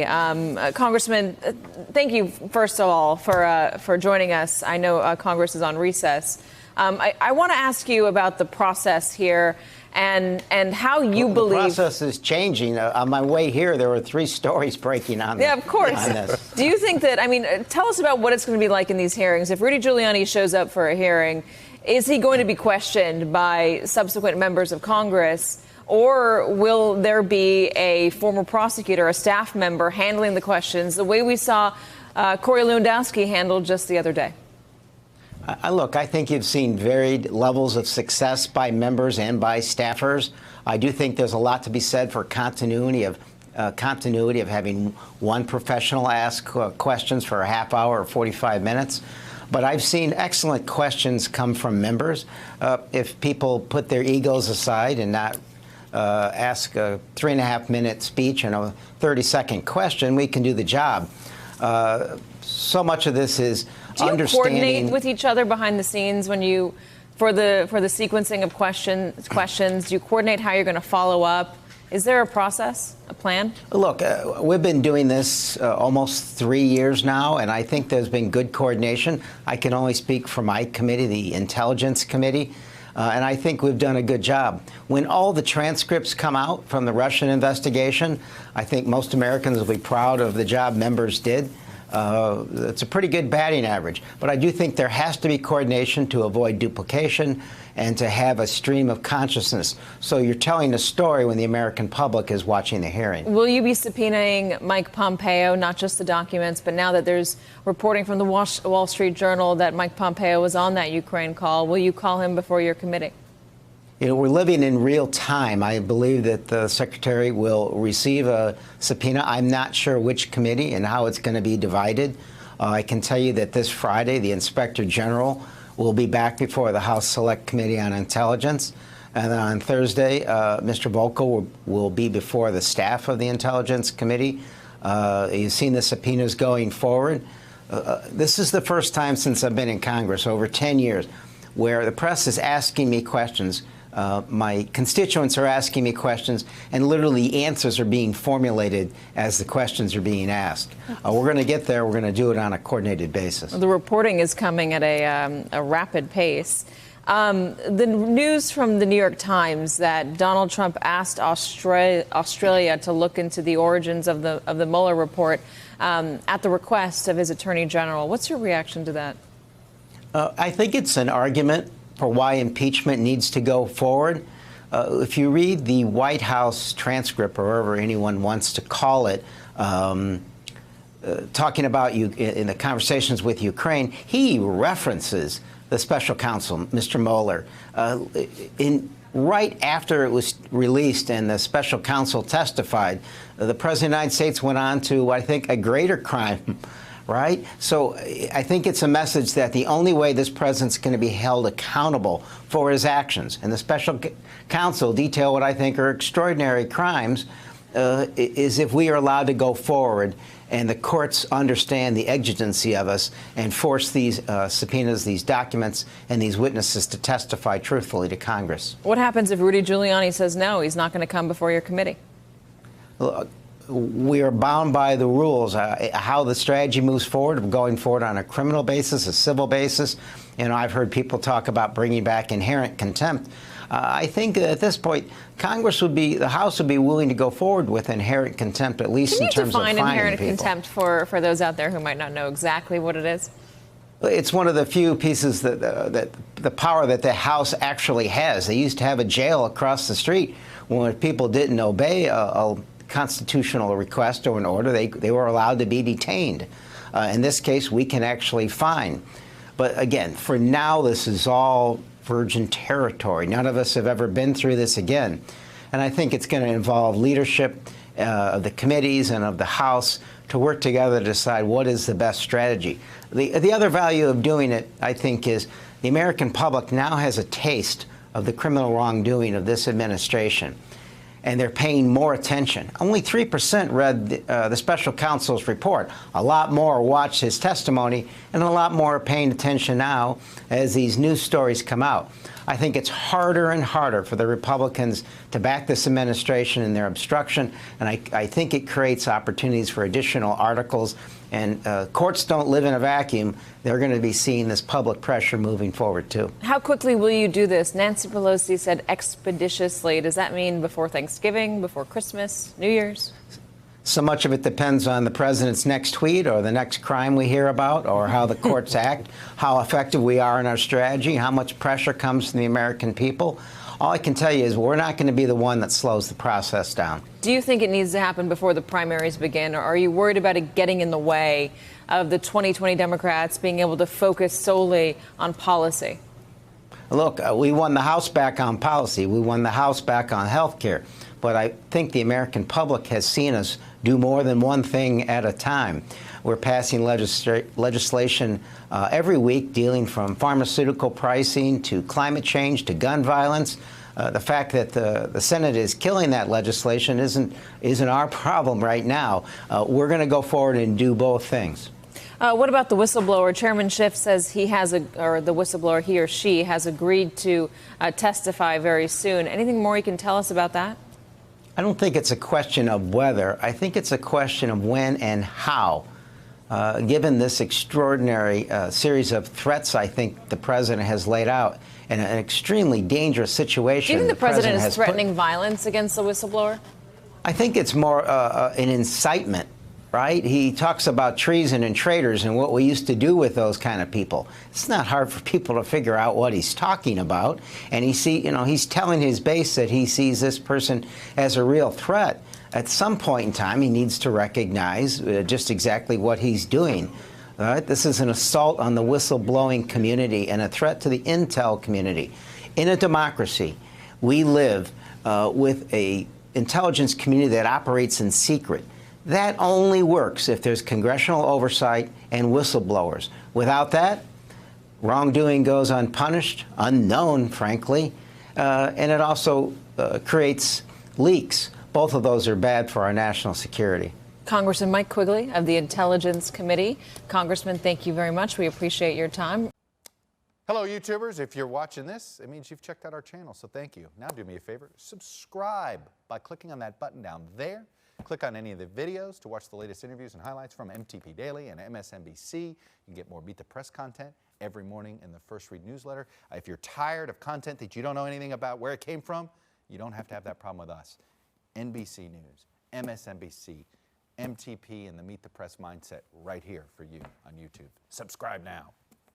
Congressman, thank you, first of all, for joining us. I know Congress is on recess. I want to ask you about the process here and how you believe... The process is changing. On my way here, there were 3 stories breaking on Yeah, of course. On this. Do you think that, tell us about what it's going to be like in these hearings. If Rudy Giuliani shows up for a hearing, is he going to be questioned by subsequent members of Congress? Or will there be a former prosecutor, a staff member, handling the questions the way we saw Corey Lewandowski handled just the other day? Look, I think you've seen varied levels of success by members and by staffers. I do think there's a lot to be said for continuity of having one professional ask questions for a half hour or 45 minutes. But I've seen excellent questions come from members. If people put their egos aside and not ask a 3.5-minute speech and a 30-second question, we can do the job. So much of this is understanding. Do you coordinate with each other behind the scenes when you, for the sequencing of questions? Do you coordinate how you're going to follow up? Is there a process, a plan? Look, we've been doing this almost 3 years now, and I think there's been good coordination. I can only speak for my committee, the Intelligence Committee. And I think we've done a good job. When all the transcripts come out from the Russian investigation, I think most Americans will be proud of the job members did. It's a pretty good batting average. But I do think there has to be coordination to avoid duplication and to have a stream of consciousness. So you're telling a story when the American public is watching the hearing. Will you be subpoenaing Mike Pompeo, not just the documents, but now that there's reporting from the Wall Street Journal that Mike Pompeo was on that Ukraine call, will you call him before your committee? You know, we're living in real time. I believe that the Secretary will receive a subpoena. I'm not sure which committee and how it's going to be divided. I can tell you that this Friday, the Inspector General will be back before the House Select Committee on Intelligence. And then on Thursday, Mr. Volker will be before the staff of the Intelligence Committee. You've seen the subpoenas going forward. This is the first time since I've been in Congress, over 10 years, where the press is asking me questions. My constituents are asking me questions, and literally answers are being formulated as the questions are being asked. We're going to get there. We're going to do it on a coordinated basis. The reporting is coming at a rapid pace. The news from the New York Times that Donald Trump asked Australia to look into the origins of the Mueller report at the request of his attorney general. What's your reaction to that? I think it's an argument for why impeachment needs to go forward. If you read the White House transcript, or wherever anyone wants to call it, talking about you in the conversations with Ukraine, he references the special counsel, Mr. Mueller. Right after it was released and the special counsel testified, the President of the United States went on to, I think, a greater crime. Right? So I think it's a message that the only way this president's going to be held accountable for his actions, and the special counsel detail what I think are extraordinary crimes, is if we are allowed to go forward and the courts understand the exigency of us and force these subpoenas, these documents, and these witnesses to testify truthfully to Congress. What happens if Rudy Giuliani says no, he's not going to come before your committee? We are bound by the rules. How the strategy moves forward, going forward on a criminal basis, a civil basis. You know, I've heard people talk about bringing back inherent contempt. I think at this point, the House would be willing to go forward with inherent contempt, at least in terms of fining people. Can you define inherent contempt for those out there who might not know exactly what it is? It's one of the few pieces that the power that the House actually has. They used to have a jail across the street when people didn't obey a constitutional request or an order, they were allowed to be detained. In this case, we can actually fine. But again, for now, this is all virgin territory. None of us have ever been through this again. And I think it's going to involve leadership of the committees and of the House to work together to decide what is the best strategy. The other value of doing it, I think, is the American public now has a taste of the criminal wrongdoing of this administration, and they're paying more attention. Only 3% read the special counsel's report. A lot more watched his testimony, and a lot more are paying attention now as these news stories come out. I think it's harder and harder for the Republicans to back this administration in their obstruction, and I think it creates opportunities for additional articles. And courts don't live in a vacuum. They're going to be seeing this public pressure moving forward, too. How quickly will you do this? Nancy Pelosi said expeditiously. Does that mean before Thanksgiving, before Christmas, New Year's? So much of it depends on the president's next tweet or the next crime we hear about or how the courts act, how effective we are in our strategy, how much pressure comes from the American people. All I can tell you is we're not going to be the one that slows the process down. Do you think it needs to happen before the primaries begin, or are you worried about it getting in the way of the 2020 Democrats being able to focus solely on policy? Look, we won the House back on policy. We won the House back on health care. But I think the American public has seen us do more than one thing at a time. We're passing legislation every week dealing from pharmaceutical pricing to climate change to gun violence. The fact that the Senate is killing that legislation isn't our problem right now. We're going to go forward and do both things. What about the whistleblower? Chairman Schiff says he has, or the whistleblower, he or she has agreed to testify very soon. Anything more you can tell us about that? I don't think it's a question of whether. I think it's a question of when and how. Given this extraordinary series of threats, I think the president has laid out in an extremely dangerous situation. Do you think the president is threatening violence against the whistleblower? I think it's more an incitement, right? He talks about treason and traitors and what we used to do with those kind of people. It's not hard for people to figure out what he's talking about. And he's telling his base that he sees this person as a real threat. At some point in time, he needs to recognize just exactly what he's doing. All right? This is an assault on the whistleblowing community and a threat to the intel community. In a democracy, we live with an intelligence community that operates in secret. That only works if there's congressional oversight and whistleblowers. Without that, wrongdoing goes unpunished, unknown, frankly, and it also creates leaks. Both of those are bad for our national security. Congressman Mike Quigley of the Intelligence Committee. Congressman, thank you very much. We appreciate your time. Hello, YouTubers. If you're watching this, it means you've checked out our channel, so thank you. Now do me a favor, subscribe by clicking on that button down there. Click on any of the videos to watch the latest interviews and highlights from MTP Daily and MSNBC. You can get more Meet the Press content every morning in the First Read newsletter. If you're tired of content that you don't know anything about where it came from, you don't have to have that problem with us. NBC News, MSNBC, MTP, and the Meet the Press mindset right here for you on YouTube. Subscribe now.